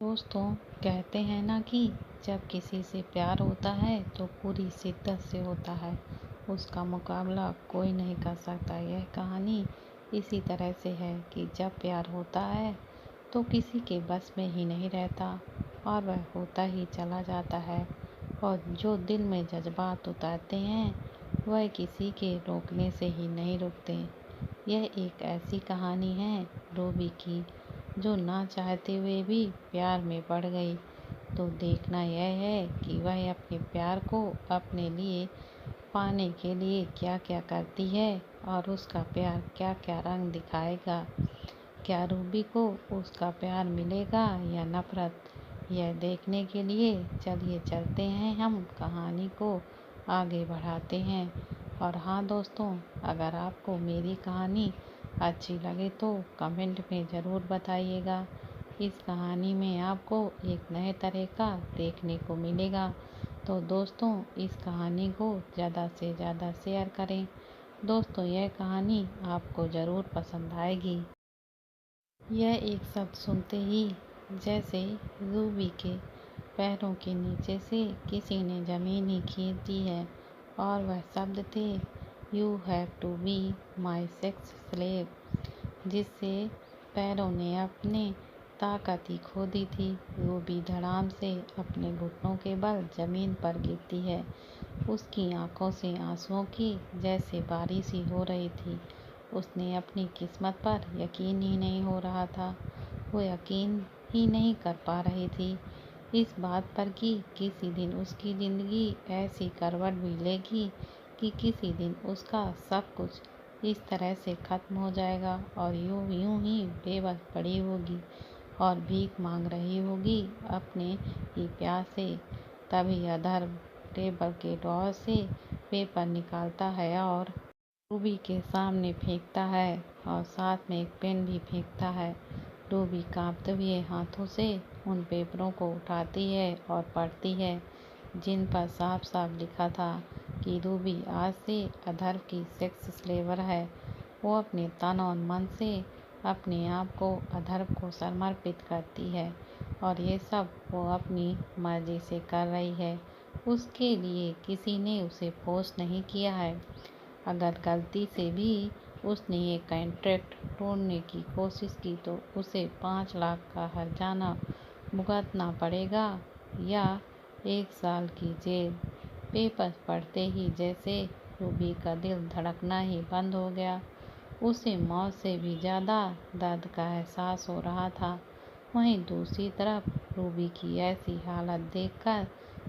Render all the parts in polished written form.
दोस्तों, कहते हैं ना कि जब किसी से प्यार होता है तो पूरी शिद्दत से होता है। उसका मुकाबला कोई नहीं कर सकता। यह कहानी इसी तरह से है कि जब प्यार होता है तो किसी के बस में ही नहीं रहता और वह होता ही चला जाता है। और जो दिल में जज्बात उतारते हैं वह किसी के रोकने से ही नहीं रुकते। यह एक ऐसी कहानी है रूबी की, जो ना चाहते हुए भी प्यार में पड़ गई। तो देखना यह है कि वह अपने प्यार को अपने लिए पाने के लिए क्या क्या करती है और उसका प्यार क्या क्या रंग दिखाएगा। क्या रूबी को उसका प्यार मिलेगा या नफरत? यह देखने के लिए चलिए चलते हैं, हम कहानी को आगे बढ़ाते हैं। और हाँ दोस्तों, अगर आपको मेरी कहानी अच्छी लगे तो कमेंट में ज़रूर बताइएगा। इस कहानी में आपको एक नए तरह का देखने को मिलेगा। तो दोस्तों, इस कहानी को ज़्यादा से ज़्यादा शेयर करें। दोस्तों, यह कहानी आपको ज़रूर पसंद आएगी। यह एक शब्द सुनते ही जैसे रूबी के पैरों के नीचे से किसी ने ज़मीन ही खींच दी है। और वह शब्द थे, you have to be my sex slave, जिससे पैरों ने अपने ताकत ही खो दी थी। रूबी धड़ाम से अपने घुटनों के बल ज़मीन पर गिरती है। उसकी आंखों से आंसुओं की जैसे बारिश ही हो रही थी। उसने अपनी किस्मत पर यकीन ही नहीं हो रहा था। वो यकीन ही नहीं कर पा रही थी इस बात पर कि किसी दिन उसकी ज़िंदगी ऐसी करवट भी लेगी कि किसी दिन उसका सब कुछ इस तरह से ख़त्म हो जाएगा और यूं यूं ही बेबस पड़ी होगी और भीख मांग रही होगी अपने ही प्यार से। तभी अधर्म टेबल के ड्रॉअर से पेपर निकालता है और रूबी के सामने फेंकता है और साथ में एक पेन भी फेंकता है। रूबी कांपते हुए हाथों से उन पेपरों को उठाती है और पढ़ती है, जिन पर साफ साफ लिखा था कि रूबी आज से अधर्व की सेक्स स्लेवर है। वो अपने तन और मन से अपने आप को अधर्व को समर्पित करती है और ये सब वो अपनी मर्जी से कर रही है। उसके लिए किसी ने उसे फोर्स नहीं किया है। अगर गलती से भी उसने ये कॉन्ट्रैक्ट तोड़ने की कोशिश की तो उसे 5 लाख का हर्जाना भुगतना पड़ेगा या 1 साल की जेल। पेपर पढ़ते ही जैसे रूबी का दिल धड़कना ही बंद हो गया। उसे मौत से भी ज़्यादा दर्द का एहसास हो रहा था। वहीं दूसरी तरफ रूबी की ऐसी हालत देखकर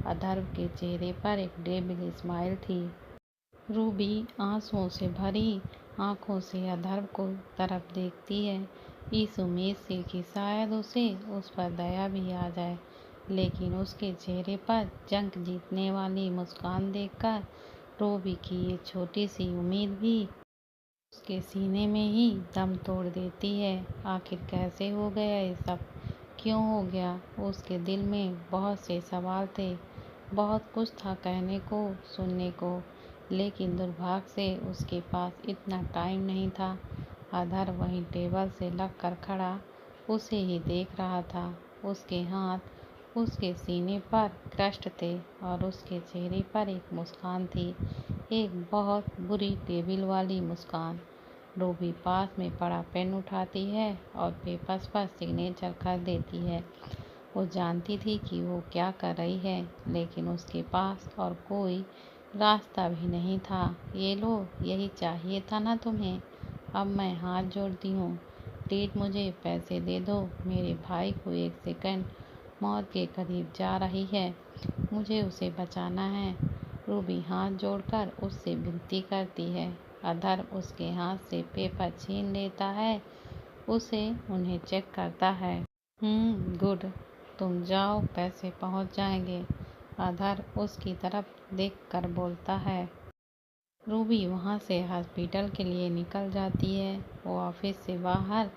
अधर्व के चेहरे पर एक डेविल स्माइल थी। रूबी आंसुओं से भरी आंखों से अधर्व को तरफ देखती है, इस उम्मीद से कि शायद उसे उस पर दया भी आ जाए। लेकिन उसके चेहरे पर जंग जीतने वाली मुस्कान देखकर रूबी की ये छोटी सी उम्मीद भी उसके सीने में ही दम तोड़ देती है। आखिर कैसे हो गया ये सब? क्यों हो गया? उसके दिल में बहुत से सवाल थे। बहुत कुछ था कहने को, सुनने को, लेकिन दुर्भाग्य से उसके पास इतना टाइम नहीं था। अधर वहीं टेबल से लग कर खड़ा उसे ही देख रहा था। उसके हाथ उसके सीने पर क्रस्ट थे और उसके चेहरे पर एक मुस्कान थी, एक बहुत बुरी टेबिल वाली मुस्कान। रूबी पास में पड़ा पेन उठाती है और पेपर्स पर सिग्नेचर कर देती है। वो जानती थी कि वो क्या कर रही है, लेकिन उसके पास और कोई रास्ता भी नहीं था। ये लो, यही चाहिए था ना तुम्हें? अब मैं हाथ जोड़ती हूँ, प्लीज मुझे पैसे दे दो। मेरे भाई को एक सेकंड मौत के करीब जा रही है, मुझे उसे बचाना है। रूबी हाथ जोड़कर उससे विनती करती है। अधर उसके हाथ से पेपर छीन लेता है, उसे उन्हें चेक करता है। गुड, तुम जाओ, पैसे पहुंच जाएंगे। अधर उसकी तरफ देख कर बोलता है। रूबी वहाँ से हॉस्पिटल के लिए निकल जाती है। वो ऑफिस से बाहर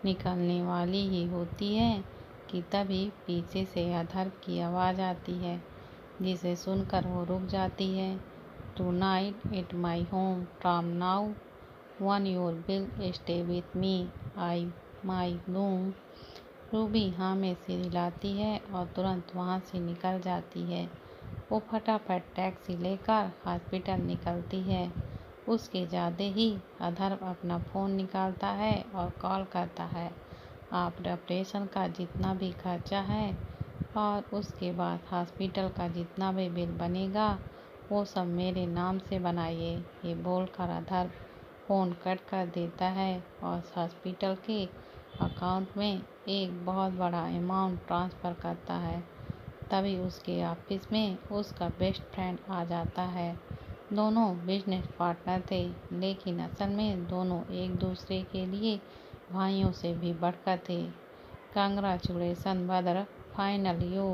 निकलने वाली ही होती है कि तभी पीछे से अधर की आवाज़ आती है, जिसे सुनकर वो रुक जाती है। Tonight at my home from now on your will stay with me I my room. Ruby हाँ में सिर हिलाती है और तुरंत वहाँ से निकल जाती है। वो फटाफट टैक्सी लेकर हॉस्पिटल निकलती है। उसके जाते ही अधर्व अपना फ़ोन निकालता है और कॉल करता है। आप ऑपरेशन का जितना भी खर्चा है और उसके बाद हॉस्पिटल का जितना भी बिल बनेगा वो सब मेरे नाम से बनाइए। ये बोलकर अधर्व फ़ोन कट कर देता है और हॉस्पिटल के अकाउंट में एक बहुत बड़ा अमाउंट ट्रांसफ़र करता है। तभी उसके ऑफिस में उसका बेस्ट फ्रेंड आ जाता है। दोनों बिजनेस पार्टनर थे, लेकिन असल में दोनों एक दूसरे के लिए भाइयों से भी बढ़कर थे। Congratulation brother, finally you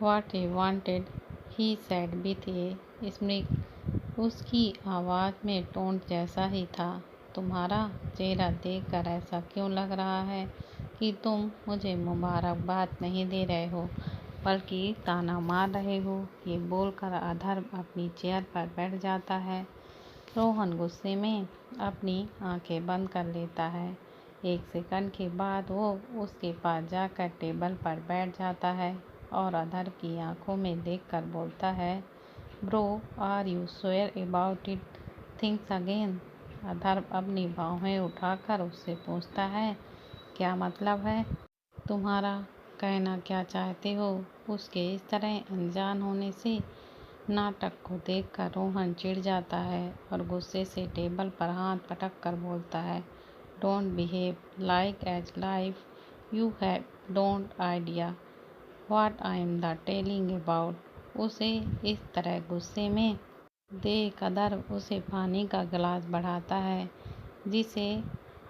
what you wanted, he said with a smirk. उसकी आवाज़ में टोन जैसा ही था। तुम्हारा चेहरा देखकर ऐसा क्यों लग रहा है कि तुम मुझे मुबारकबाद नहीं दे रहे हो, बल्कि ताना मार रहे हो। ये बोलकर अधर्व अपनी चेयर पर बैठ जाता है। रोहन गुस्से में अपनी आंखें बंद कर लेता है। एक सेकंड के बाद वो उसके पास जाकर टेबल पर बैठ जाता है और अधर्व की आंखों में देखकर बोलता है, bro are you sure about it things again. Atharva अपनी बाहें उठाकर उससे पूछता है, क्या मतलब है तुम्हारा, कहना क्या चाहते हो। उसके इस तरह अनजान होने से नाटक को देखकर रोहन चिढ़ जाता है और गुस्से से टेबल पर हाथ पटक कर बोलता है, don't behave like as life you have don't idea what I am the telling about. उसे इस तरह गुस्से में देख अधर्व उसे पानी का गिलास बढ़ाता है, जिसे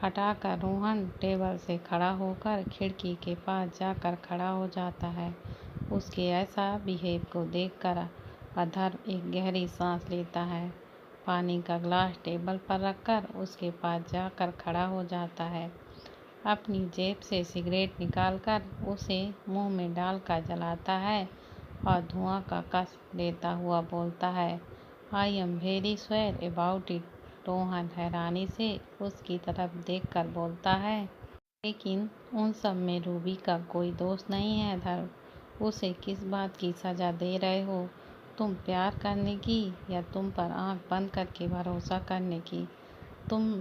हटाकर रोहन टेबल से खड़ा होकर खिड़की के पास जाकर खड़ा हो जाता है। उसके ऐसा बिहेव को देखकर अधर्व एक गहरी सांस लेता है। पानी का गिलास टेबल पर रखकर उसके पास जाकर खड़ा हो जाता है। अपनी जेब से सिगरेट निकालकर उसे मुंह में डालकर जलाता है और धुआं का कस लेता हुआ बोलता है, I am very sure about it. Rohan हैरानी से उसकी तरफ देखकर बोलता है, लेकिन उन सब में रूबी का कोई दोष नहीं है अधर्व। उसे किस बात की सज़ा दे रहे हो, तुम प्यार करने की या तुम पर आंख बंद करके भरोसा करने की। तुम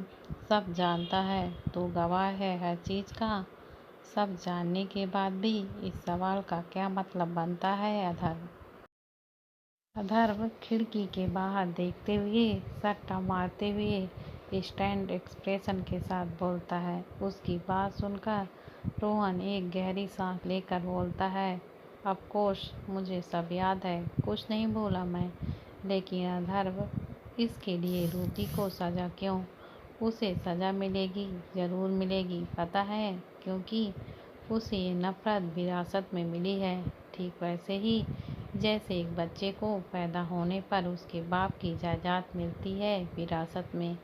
सब जानता है, तू गवाह है हर चीज़ का। सब जानने के बाद भी इस सवाल का क्या मतलब बनता है अधर्व। अधर्व खिड़की के बाहर देखते हुए सट्टा मारते हुए स्टैंड एक्सप्रेशन के साथ बोलता है। उसकी बात सुनकर रोहन एक गहरी सांस लेकर बोलता है, ऑफ कोर्स मुझे सब याद है, कुछ नहीं बोला मैं। लेकिन अधर्व, इसके लिए रूबी को सज़ा क्यों। उसे सज़ा मिलेगी, ज़रूर मिलेगी, पता है, क्योंकि उसे ये नफ़रत विरासत में मिली है। ठीक वैसे ही जैसे एक बच्चे को पैदा होने पर उसके बाप की जायदाद मिलती है विरासत में।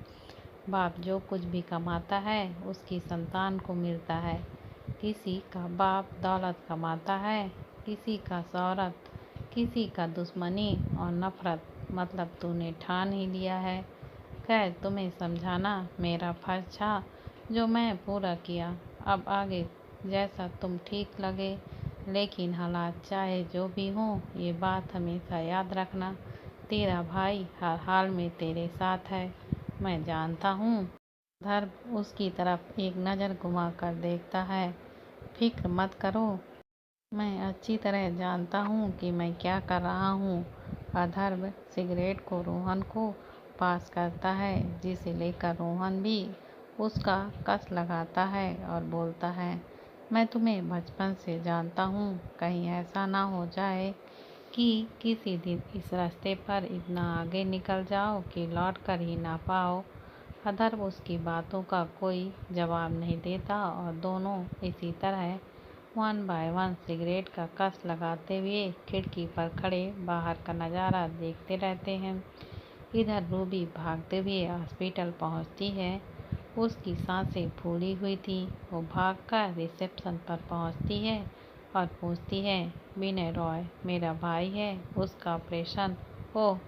बाप जो कुछ भी कमाता है उसकी संतान को मिलता है। किसी का बाप दौलत कमाता है, किसी का शोहरत, किसी का दुश्मनी और नफ़रत। मतलब तूने ठान ही लिया है। खैर, तुम्हें समझाना मेरा फर्ज था, जो मैं पूरा किया। अब आगे जैसा तुम ठीक लगे, लेकिन हालात चाहे जो भी हों, ये बात हमेशा याद रखना, तेरा भाई हर हाल में तेरे साथ है। मैं जानता हूँ। धर्म उसकी तरफ एक नज़र घुमाकर देखता है। फिक्र मत करो, मैं अच्छी तरह जानता हूँ कि मैं क्या कर रहा हूँ। अधर्व सिगरेट को रोहन को पास करता है, जिसे लेकर रोहन भी उसका कस लगाता है और बोलता है, मैं तुम्हें बचपन से जानता हूँ। कहीं ऐसा ना हो जाए कि किसी दिन इस रास्ते पर इतना आगे निकल जाओ कि लौट कर ही ना पाओ। अधर्व उसकी बातों का कोई जवाब नहीं देता और दोनों इसी तरह वन बाय वन सिगरेट का कस लगाते हुए खिड़की पर खड़े बाहर का नज़ारा देखते रहते हैं। इधर रूबी भागते हुए हॉस्पिटल पहुंचती है। उसकी सांसें फूली हुई थी। वो भागकर रिसेप्शन पर पहुंचती है और पूछती है, विनय रॉय मेरा भाई है, उसका ऑपरेशन। ओह,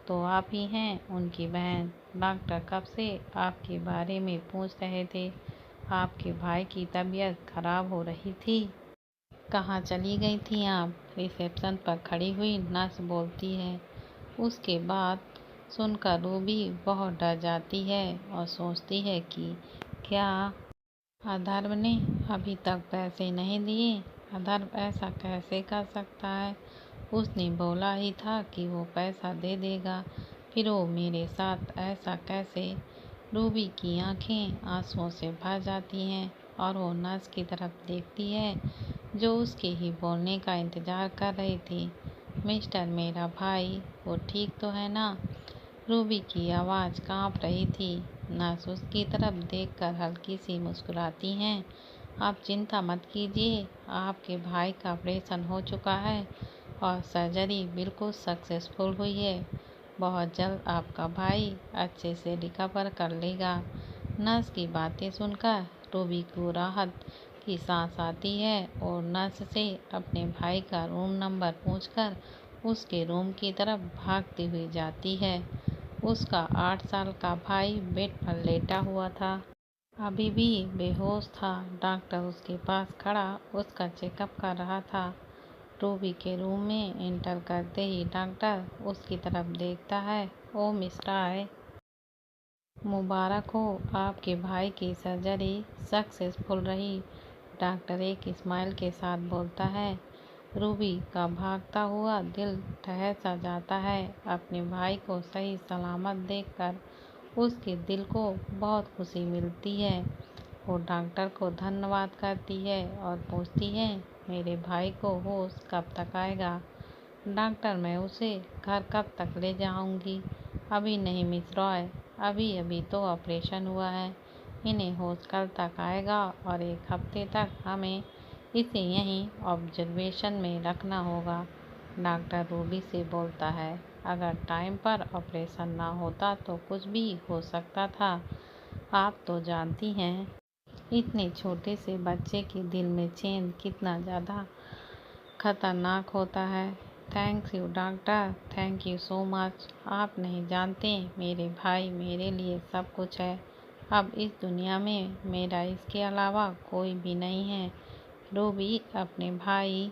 तो आप ही हैं उनकी बहन। डॉक्टर कब से आपके बारे में पूछ रहे थे। आपके भाई की तबीयत खराब हो रही थी। कहाँ चली गई थी आप? रिसेप्शन पर खड़ी हुई नर्स बोलती है। उसके बाद सुनकर रूबी बहुत डर जाती है और सोचती है कि क्या अथर्व ने अभी तक पैसे नहीं दिए? अथर्व ऐसा कैसे कर सकता है? उसने बोला ही था कि वो पैसा दे देगा, फिर वो मेरे साथ ऐसा कैसे? रूबी की आंखें आंसुओं से भर जाती हैं और वो नर्स की तरफ देखती है जो उसके ही बोलने का इंतजार कर रही थी। मिस्टर मेरा भाई, वो ठीक तो है ना? रूबी की आवाज़ कांप रही थी। नर्स उसकी तरफ देखकर हल्की सी मुस्कुराती हैं। आप चिंता मत कीजिए, आपके भाई का ऑपरेशन हो चुका है और सर्जरी बिल्कुल सक्सेसफुल हुई है। बहुत जल्द आपका भाई अच्छे से रिकवर कर लेगा। नर्स की बातें सुनकर रूबी को राहत की सांस आती है और नर्स से अपने भाई का रूम नंबर पूछकर उसके रूम की तरफ भागती हुई जाती है। उसका 8 साल का भाई बेड पर लेटा हुआ था, अभी भी बेहोश था। डॉक्टर उसके पास खड़ा उसका चेकअप कर रहा था। रूबी के रूम में एंटर करते ही डॉक्टर उसकी तरफ देखता है। ओ मिस राय, मुबारक हो, आपके भाई की सर्जरी सक्सेसफुल रही। डॉक्टर एक स्माइल के साथ बोलता है। रूबी का भागता हुआ दिल ठहर सा जाता है। अपने भाई को सही सलामत देखकर उसके दिल को बहुत खुशी मिलती है। वो डॉक्टर को धन्यवाद करती है और पूछती है, मेरे भाई को होश कब तक आएगा? डॉक्टर, मैं उसे घर कब तक ले जाऊंगी? अभी नहीं मिस रॉय, अभी अभी तो ऑपरेशन हुआ है। इन्हें होश कल तक आएगा और 1 हफ्ते तक हमें इसे यहीं ऑब्जर्वेशन में रखना होगा। डॉक्टर रूबी से बोलता है, अगर टाइम पर ऑपरेशन ना होता तो कुछ भी हो सकता था। आप तो जानती हैं, इतने छोटे से बच्चे के दिल में चैन कितना ज़्यादा खतरनाक होता है। Thanks you doctor, thank you so much. आप नहीं जानते, मेरे भाई मेरे लिए सब कुछ है। अब इस दुनिया में मेरा इसके अलावा कोई भी नहीं है। रूबी अपने भाई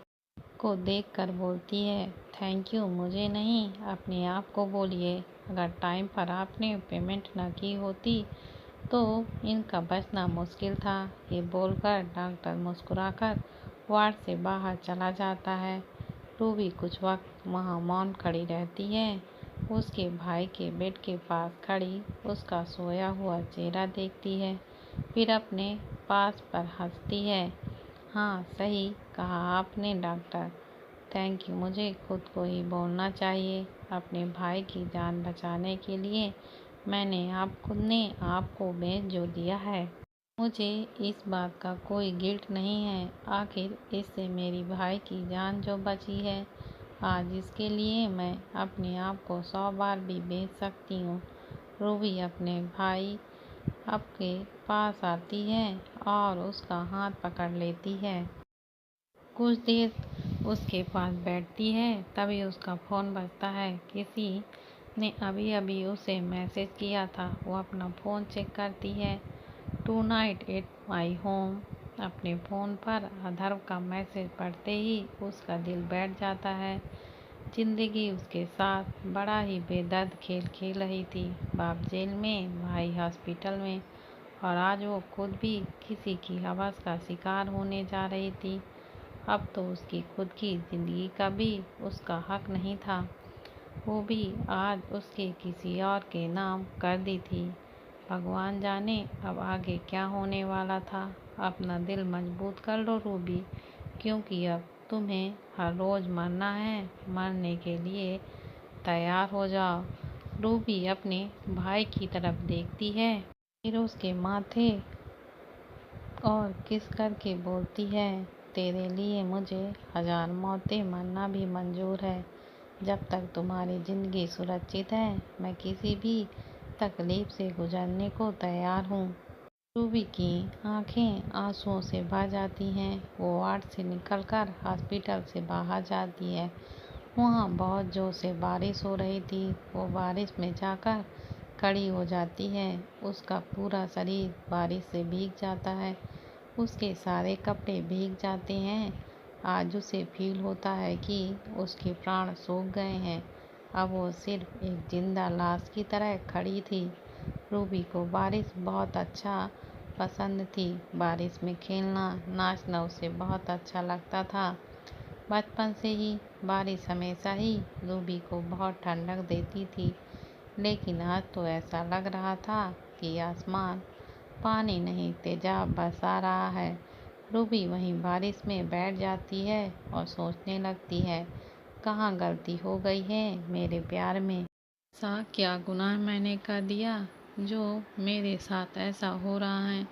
को देखकर बोलती है, थैंक यू मुझे नहीं, अपने आप को बोलिए। अगर टाइम पर आपने पेमेंट न की होती तो इनका बचना मुश्किल था। ये बोलकर डॉक्टर मुस्कुराकर वार्ड से बाहर चला जाता है। रूबी कुछ वक्त वहाँ मौन खड़ी रहती है। उसके भाई के बेड के पास खड़ी उसका सोया हुआ चेहरा देखती है, फिर अपने पास पर हंसती है। हाँ, सही कहा आपने डॉक्टर, थैंक यू। मुझे खुद को ही बोलना चाहिए। अपने भाई की जान बचाने के लिए मैंने खुद ने आपको बेच जो दिया है। मुझे इस बात का कोई गिल्ट नहीं है। आखिर इससे मेरी भाई की जान जो बची है, आज इसके लिए मैं अपने आप को 100 बार भी बेच सकती हूँ। रूबी अपने भाई आपके पास आती है और उसका हाथ पकड़ लेती है। कुछ देर उसके पास बैठती है, तभी उसका फ़ोन बजता है। किसी ने अभी अभी उसे मैसेज किया था। वो अपना फ़ोन चेक करती है। Tonight at my home. अपने फ़ोन पर अथर्व का मैसेज पढ़ते ही उसका दिल बैठ जाता है। जिंदगी उसके साथ बड़ा ही बेदर्द खेल खेल रही थी। बाप जेल में, भाई हॉस्पिटल में और आज वो खुद भी किसी की हवस का शिकार होने जा रही थी। अब तो उसकी खुद की ज़िंदगी का भी उसका हक नहीं था। वो भी आज उसके किसी और के नाम कर दी थी। भगवान जाने अब आगे क्या होने वाला था। अपना दिल मजबूत कर लो रूबी, क्योंकि अब तुम्हें हर रोज़ मरना है। मरने के लिए तैयार हो जाओ। रूबी अपने भाई की तरफ देखती है, फिर उसके माथे और किस करके बोलती है, तेरे लिए मुझे 1000 मौतें मरना भी मंजूर है। जब तक तुम्हारी ज़िंदगी सुरक्षित है, मैं किसी भी तकलीफ से गुजरने को तैयार हूँ। रूबी की आंखें आंसुओं से भर जाती हैं। वो वार्ड से निकलकर हॉस्पिटल से बाहर जाती है। वहाँ बहुत जोर से बारिश हो रही थी। वो बारिश में जाकर खड़ी हो जाती है। उसका पूरा शरीर बारिश से भीग जाता है। उसके सारे कपड़े भीग जाते हैं। आज उसे फील होता है कि उसके प्राण सूख गए हैं। अब वो सिर्फ एक जिंदा लाश की तरह खड़ी थी। रूबी को बारिश बहुत पसंद थी। बारिश में खेलना, नाचना उसे बहुत अच्छा लगता था। बचपन से ही बारिश हमेशा ही रूबी को बहुत ठंडक देती थी। लेकिन आज तो ऐसा लग रहा था कि आसमान पानी नहीं तेजाब बरसा रहा है। रूबी वहीं बारिश में बैठ जाती है और सोचने लगती है, कहाँ गलती हो गई है मेरे प्यार में। ऐसा क्या गुनाह मैंने कर दिया जो मेरे साथ ऐसा हो रहा है।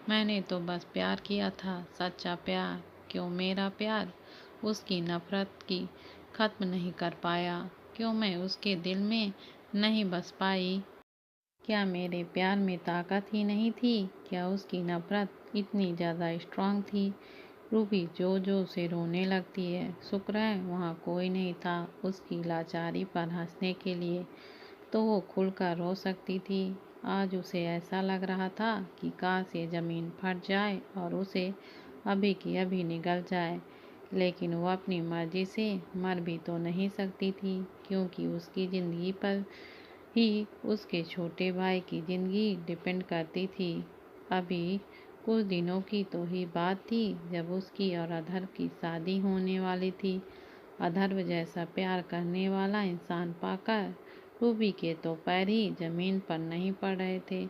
मैंने तो बस प्यार किया था, सच्चा प्यार। क्यों मेरा प्यार उसकी नफरत की खत्म नहीं कर पाया? क्यों मैं उसके दिल में नहीं बस पाई? क्या मेरे प्यार में ताकत ही नहीं थी? क्या उसकी नफरत इतनी ज़्यादा स्ट्रांग थी? रूबी जोर-जोर से रोने लगती है। शुक्र है वहाँ कोई नहीं था उसकी लाचारी पर हंसने के लिए, तो वो खुलकर रो सकती थी। आज उसे ऐसा लग रहा था कि काश ये ज़मीन फट जाए और उसे अभी की अभी निगल जाए। लेकिन वो अपनी मर्जी से मर भी तो नहीं सकती थी, क्योंकि उसकी ज़िंदगी पर ही उसके छोटे भाई की ज़िंदगी डिपेंड करती थी। अभी कुछ दिनों की तो ही बात थी जब उसकी और अधर की शादी होने वाली थी। अधर्व जैसा प्यार करने वाला इंसान पाकर रूबी के तो पैर ही जमीन पर नहीं पड़ रहे थे।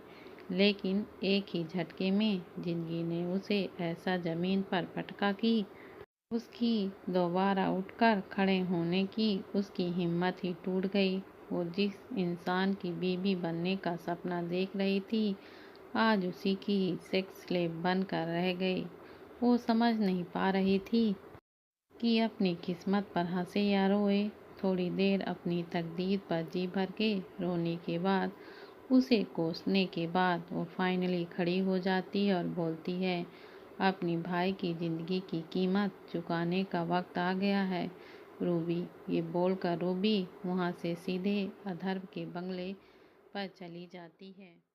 लेकिन एक ही झटके में जिंदगी ने उसे ऐसा जमीन पर पटका कि उसकी दोबारा उठकर खड़े होने की उसकी हिम्मत ही टूट गई। वो जिस इंसान की बीवी बनने का सपना देख रही थी, आज उसी की सेक्स स्लेव बनकर रह गई। वो समझ नहीं पा रही थी कि अपनी किस्मत पर हंसे या रोए। थोड़ी देर अपनी तकदीर पर जी भर के रोने के बाद, उसे कोसने के बाद वो फाइनली खड़ी हो जाती और बोलती है, अपनी भाई की ज़िंदगी की कीमत चुकाने का वक्त आ गया है रूबी। ये बोलकर रूबी वहाँ से सीधे अधर्व के बंगले पर चली जाती है।